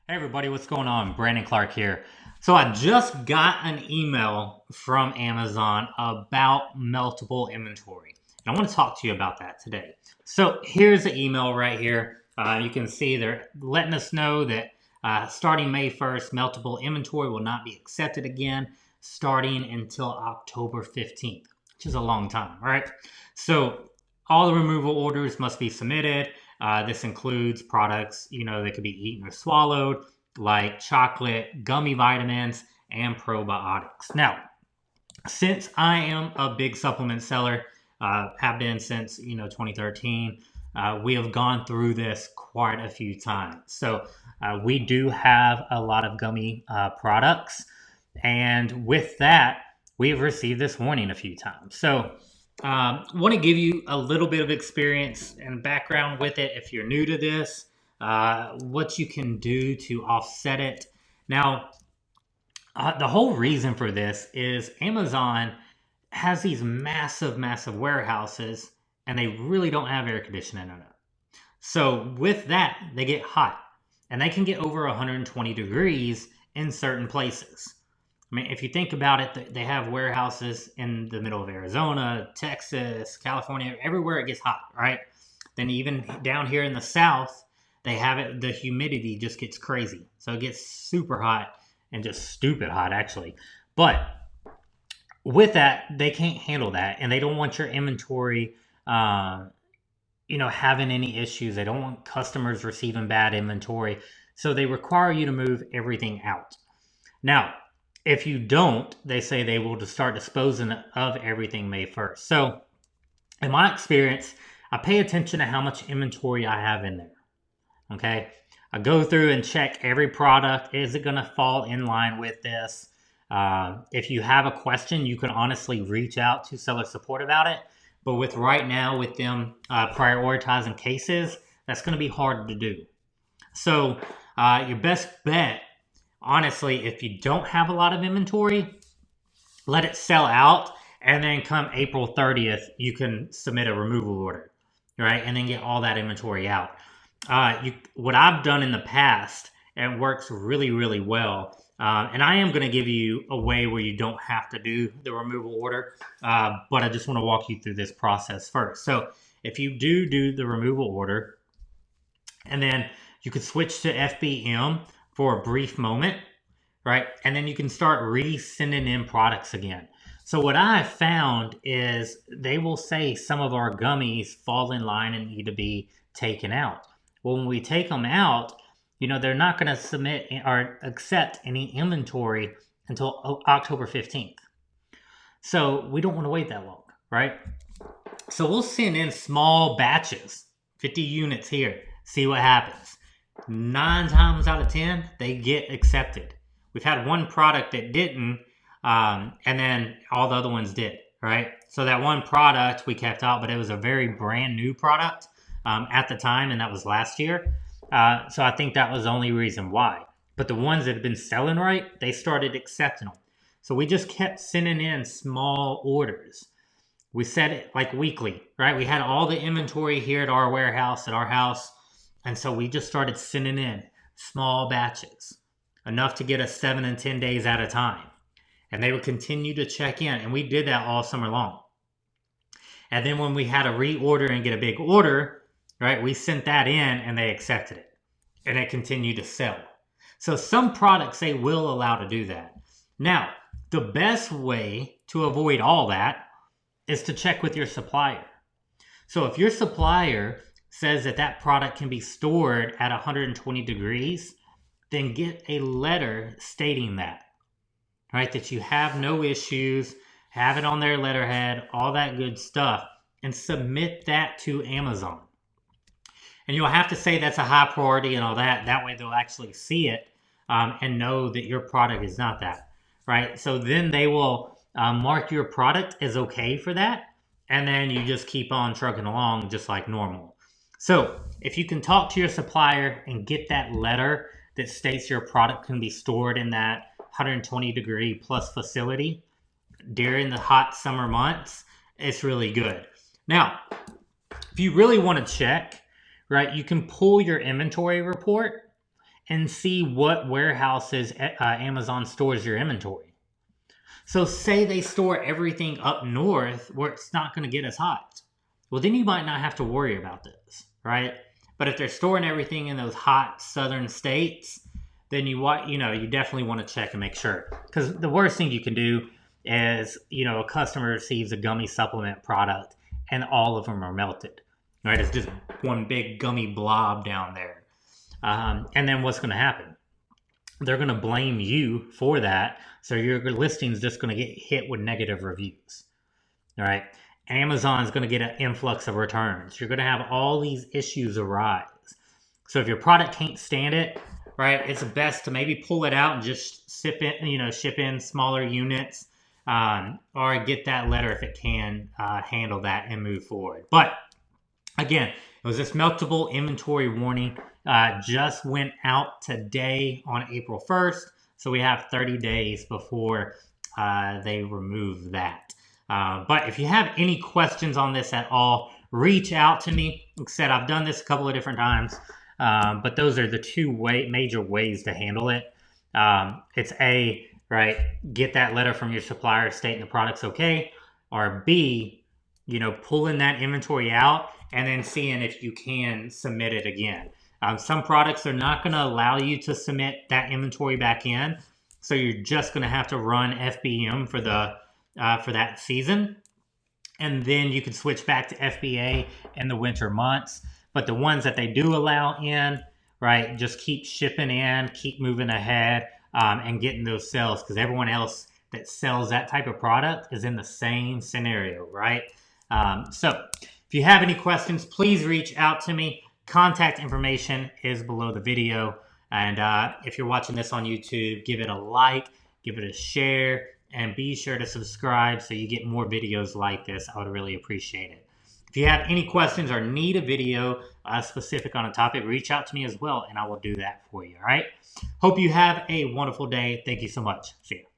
Hey everybody, what's going on? Brandon Clark here. So I just got an email from Amazon about meltable inventory. And I want to talk to you about that today. So here's the email right here. You can see they're letting us know that starting May 1st, meltable inventory will not be accepted again starting until October 15th, which is a long time, right? So all the removal orders must be submitted. This includes products, that could be eaten or swallowed, like chocolate, gummy vitamins, and probiotics. Now, since I am a big supplement seller, have been since 2013, we have gone through this quite a few times. So we do have a lot of gummy products, and with that, we've received this warning a few times. So want to give you a little bit of experience and background with it if you're new to this, what you can do to offset it. Now, the whole reason for this is Amazon has these massive, massive warehouses, and they really don't have air conditioning in it. So with that, they get hot, and they can get over 120 degrees in certain places. I mean, if you think about it, they have warehouses in the middle of Arizona, Texas, California, everywhere it gets hot, right? Then even down here in the South, they have it, the humidity just gets crazy. So it gets super hot and just stupid hot, actually. But with that, they can't handle that, and they don't want your inventory, having any issues. They don't want customers receiving bad inventory. So they require you to move everything out. Now, if you don't, they say they will just start disposing of everything May 1st. So, in my experience, I pay attention to how much inventory I have in there. Okay. I go through and check every product. Is it going to fall in line with this? If you have a question, you can honestly reach out to seller support about it. But with right now, with them prioritizing cases, that's going to be hard to do. So, your best bet, honestly, if you don't have a lot of inventory, let it sell out, and then come April 30th, you can submit a removal order, right? And then get all that inventory out. What I've done in the past, and works really, really well, and I am going to give you a way where you don't have to do the removal order, but I just want to walk you through this process first. So if you do the removal order, and then you could switch to FBM for a brief moment, right? And then you can start re-sending in products again. So what I found is they will say some of our gummies fall in line and need to be taken out. Well, when we take them out, they're not going to submit or accept any inventory until October 15th. So we don't want to wait that long, right? So we'll send in small batches, 50 units here, see what happens. 9 times out of 10, they get accepted. We've had one product that didn't, and then all the other ones did, right? So that one product we kept out, but it was a very brand new product at the time, and that was last year. So I think that was the only reason why. But the ones that had been selling right, they started accepting them. So we just kept sending in small orders. We set it like weekly, right? We had all the inventory here at our warehouse, at our house. And so we just started sending in small batches, enough to get us 7 and 10 days at a time. And they would continue to check in. And we did that all summer long. And then when we had to reorder and get a big order, right, we sent that in and they accepted it. And it continued to sell. So some products they will allow to do that. Now, the best way to avoid all that is to check with your supplier. So if your supplier says that product can be stored at 120 degrees, then get a letter stating that, right? That you have no issues, have it on their letterhead, all that good stuff, and submit that to Amazon. And you'll have to say that's a high priority and all that. That way they'll actually see it and know that your product is not that, right? So then they will mark your product as okay for that. And then you just keep on trucking along just like normal. So if you can talk to your supplier and get that letter that states your product can be stored in that 120 degree plus facility during the hot summer months, it's really good. Now, if you really want to check, right, you can pull your inventory report and see what warehouses Amazon stores your inventory. So say they store everything up north where it's not going to get as hot. Well, then you might not have to worry about this, right? But if they're storing everything in those hot southern states, then you definitely want to check and make sure. Because the worst thing you can do is, a customer receives a gummy supplement product and all of them are melted, right? It's just one big gummy blob down there. And then what's going to happen? They're going to blame you for that. So your listing is just going to get hit with negative reviews. All right. Amazon's going to get an influx of returns. You're going to have all these issues arise. So if your product can't stand it, right, it's best to maybe pull it out and just ship in smaller units, or get that letter if it can handle that and move forward. But again, it was this Meltable inventory warning. Just went out today on April 1st. So we have 30 days before they remove that. But if you have any questions on this at all, reach out to me. Like I said, I've done this a couple of different times, but those are the two major ways to handle it. It's A, right, get that letter from your supplier stating the product's okay, or B, pulling that inventory out and then seeing if you can submit it again. Some products are not going to allow you to submit that inventory back in, so you're just going to have to run FBM for that season, and then you can switch back to FBA in the winter months. But the ones that they do allow in, right, just keep shipping in, keep moving ahead, and getting those sales, because everyone else that sells that type of product is in the same scenario, right? So if you have any questions, please reach out to me. Contact information is below the video. And if you're watching this on YouTube, give it a like, give it a share, and be sure to subscribe so you get more videos like this. I would really appreciate it. If you have any questions or need a video specific on a topic, reach out to me as well, and I will do that for you, all right? Hope you have a wonderful day. Thank you so much. See you.